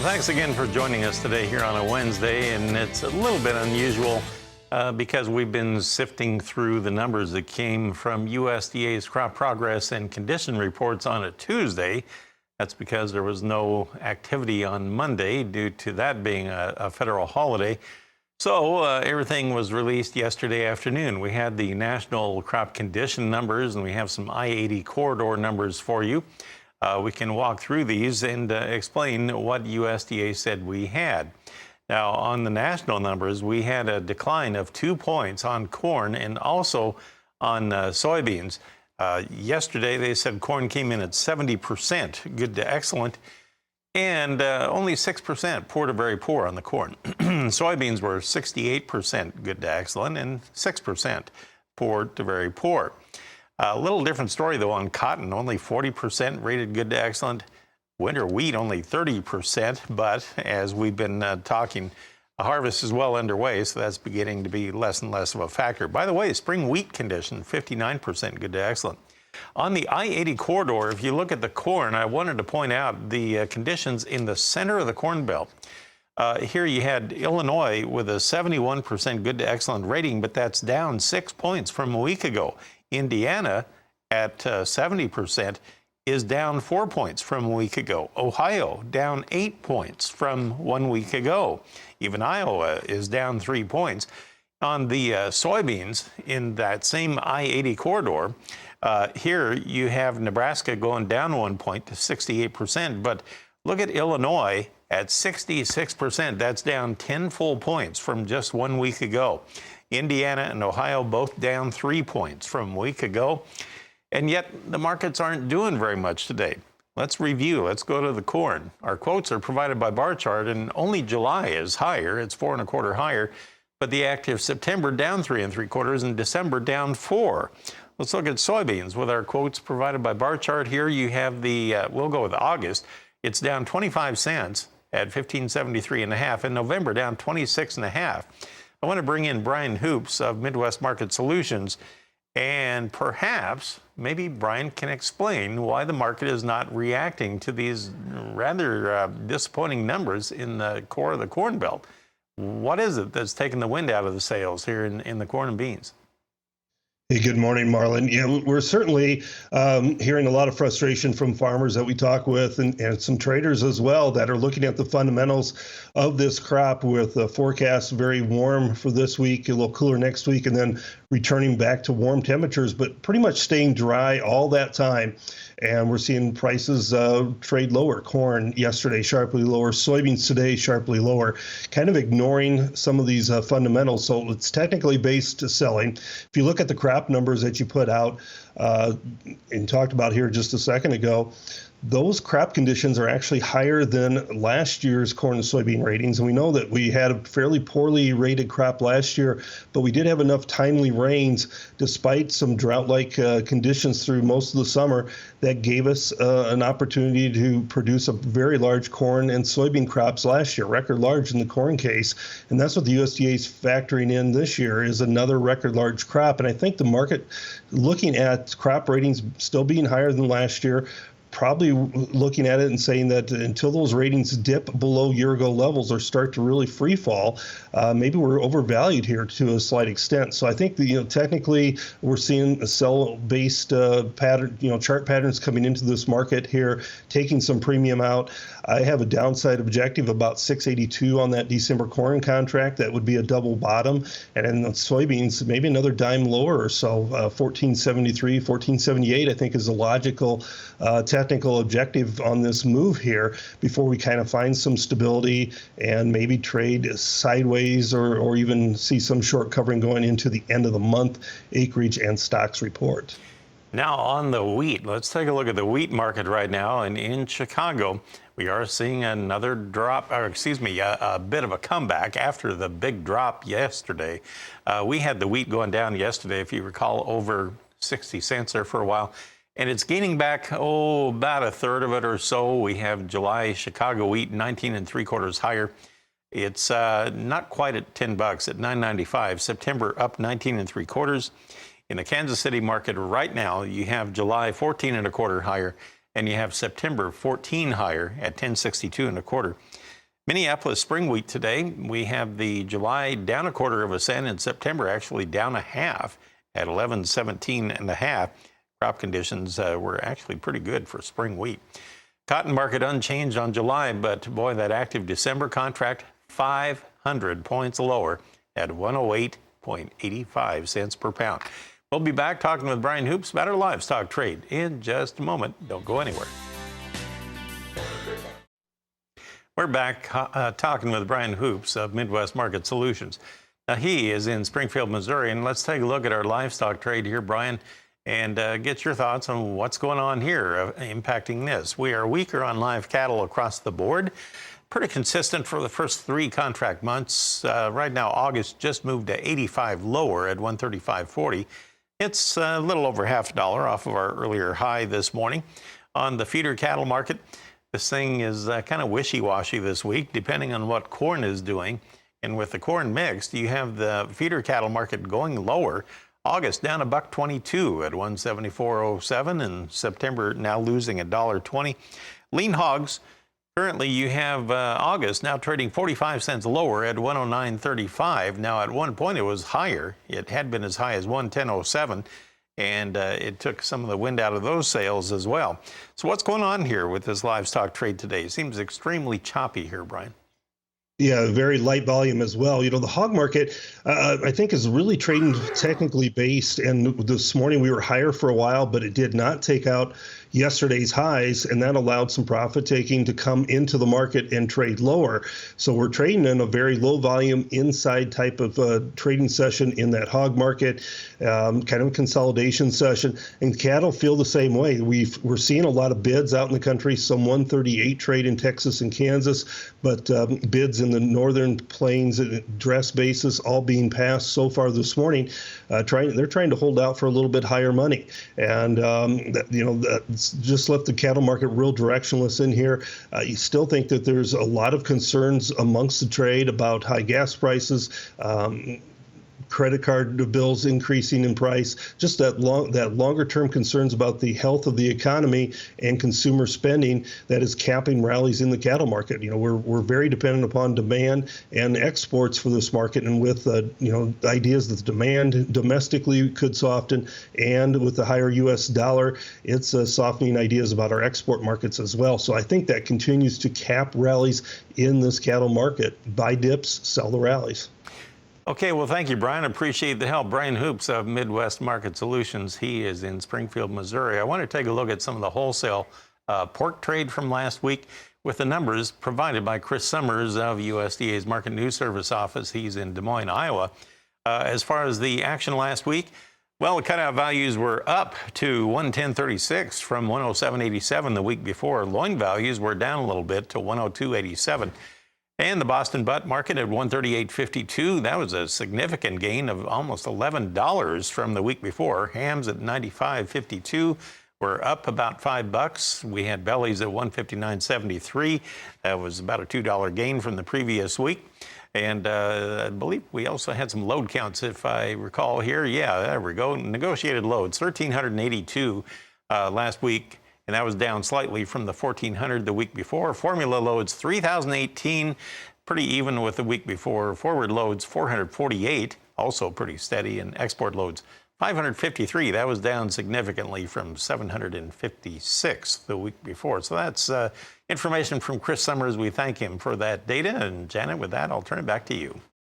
Thanks again for joining us today here on a Wednesday, and it's a little bit unusual because we've been sifting through the numbers that came from USDA's crop progress and condition reports on a Tuesday. That's because there was no activity on Monday due to that being a federal holiday. So everything was released yesterday afternoon. We had the national crop condition numbers, and we have some I-80 corridor numbers for you. We can walk through these and explain what USDA said we had. Now, on the national numbers, we had a decline of 2 points on corn and also on soybeans. Yesterday, they said corn came in at 70%, good to excellent, and only 6% poor to very poor on the corn. Soybeans were 68% good to excellent and 6% poor to very poor. A little different story, though, on cotton, only 40% rated good to excellent. Winter wheat, only 30%, but as we've been talking, a harvest is well underway, so that's beginning to be less and less of a factor. By the way, spring wheat condition, 59% good to excellent. On the I-80 corridor, if you look at the corn, I wanted to point out the conditions in the center of the Corn Belt. Here you had Illinois with a 71% good to excellent rating, but that's down 6 points from a week ago. Indiana at 70% is down 4 points from a week ago. Ohio down 8 points from 1 week ago. Even Iowa is down 3 points. On the soybeans in that same I-80 corridor, here you have Nebraska going down 1 point to 68%, but look at Illinois at 66%. That's down 10 full points from just 1 week ago. Indiana and Ohio both down 3 points from a week ago. And yet the markets aren't doing very much today. Let's review. Let's go to the corn. Our quotes are provided by bar chart, and only July is higher. It's 4 1/4 higher. But the active September down 3 3/4 and December down 4. Let's look at soybeans with our quotes provided by bar chart. Here you have the, we'll go with August. It's down 25 cents at 15.73.5. In November down 26.5. I want to bring in Brian Hoops of Midwest Market Solutions, and perhaps maybe Brian can explain why the market is not reacting to these rather disappointing numbers in the core of the Corn Belt. What is it that's taking the wind out of the sails here in the corn and beans? Hey, good morning, Marlon. Yeah, we're certainly hearing a lot of frustration from farmers that we talk with and some traders as well that are looking at the fundamentals of this crop with the forecast very warm for this week, a little cooler next week, and then returning back to warm temperatures, but pretty much staying dry all that time. And we're seeing prices trade lower. Corn yesterday sharply lower, soybeans today sharply lower, kind of ignoring some of these fundamentals. So it's technically based selling. If you look at the crop numbers that you put out and talked about here just a second ago, those crop conditions are actually higher than last year's corn and soybean ratings. And we know that we had a fairly poorly rated crop last year, but we did have enough timely rains despite some drought-like conditions through most of the summer that gave us an opportunity to produce a very large corn and soybean crops last year, record large in the corn case. And that's what the USDA is factoring in this year is another record large crop. And I think the market, looking at crop ratings still being higher than last year, probably looking at it and saying that until those ratings dip below year-ago levels or start to really free fall, maybe we're overvalued here to a slight extent. So I think that, technically we're seeing a sell-based pattern, chart patterns coming into this market here, taking some premium out. I have a downside objective about 682 on that December corn contract. That would be a double bottom. And in the soybeans, maybe another dime lower or so, 1473, 1478, I think is a logical technical objective on this move here before we kind of find some stability and maybe trade sideways or even see some short covering going into the end of the month acreage and stocks report. Now on the wheat, let's take a look at the wheat market right now. And in Chicago, we are seeing another drop, or excuse me, a bit of a comeback after the big drop yesterday. We had the wheat going down yesterday, if you recall, over 60 cents there for a while. And it's gaining back, about a third of it or so. We have July Chicago wheat 19 3/4 higher. It's not quite at $10 at $9.95. September up 19 3/4. In the Kansas City market right now, you have July 14 1/4 higher, and you have September 14 higher at 10.62 1/4. Minneapolis spring wheat today. We have the July down 1/4 cent, and September actually down 1/2 at 11.17 1/2. Crop conditions were actually pretty good for spring wheat. Cotton market unchanged on July, but boy, that active December contract 500 points lower at 108.85 cents per pound. We'll be back talking with Brian Hoops about our livestock trade in just a moment. Don't go anywhere. We're back talking with Brian Hoops of Midwest Market Solutions. Now, he is in Springfield, Missouri, and let's take a look at our livestock trade here, Brian, and get your thoughts on what's going on here impacting this. We are weaker on live cattle across the board. Pretty consistent for the first 3 contract months. Right now, August just moved to 85 lower at 135.40. It's a little over $0.50 off of our earlier high this morning. On the feeder cattle market, this thing is kind of wishy-washy this week, depending on what corn is doing. And with the corn mixed, you have the feeder cattle market going lower. August down $1.22 at 174.07, and September now losing $1.20. Lean hogs, currently you have August now trading 45 cents lower at 109.35. Now at one point it was higher. It had been as high as 110.07. And it took some of the wind out of those sales as well. So what's going on here with this livestock trade today? It seems extremely choppy here, Brian. Yeah, very light volume as well. You know, the hog market, I think, is really trading technically based. And this morning we were higher for a while, but it did not take out yesterday's highs, and that allowed some profit taking to come into the market and trade lower. So we're trading in a very low volume inside type of trading session in that hog market, kind of a consolidation session. And cattle feel the same way. We're seeing a lot of bids out in the country, some 138 trade in Texas and Kansas, but bids in the northern plains dress basis all being passed so far this morning. They're trying to hold out for a little bit higher money, and that's just left the cattle market real directionless in here. You still think that there's a lot of concerns amongst the trade about high gas prices, credit card bills increasing in price, just that longer term concerns about the health of the economy and consumer spending that is capping rallies in the cattle market. You know, we're very dependent upon demand and exports for this market, and with ideas that the demand domestically could soften, and with the higher U.S. dollar, it's softening ideas about our export markets as well. So I think that continues to cap rallies in this cattle market. Buy dips, sell the rallies. Okay, well, thank you, Brian. Appreciate the help. Brian Hoops of Midwest Market Solutions. He is in Springfield, Missouri. I want to take a look at some of the wholesale pork trade from last week with the numbers provided by Chris Summers of USDA's Market News Service office. He's in Des Moines, Iowa. As far as the action last week, well, the cutout values were up to 110.36 from 107.87 the week before. Loin values were down a little bit to 102.87. And the Boston butt market at 138.52. That was a significant gain of almost $11 from the week before. Hams at 95.52 were up about $5. We had bellies at 159.73. That was about a $2 gain from the previous week. And I believe we also had some load counts, if I recall here. Yeah, there we go. Negotiated loads, 1,382 last week. And that was down slightly from the 1,400 the week before. Formula loads, 3,018, pretty even with the week before. Forward loads, 448, also pretty steady. And export loads, 553. That was down significantly from 756 the week before. So that's information from Chris Summers. We thank him for that data. And Janet, with that, I'll turn it back to you.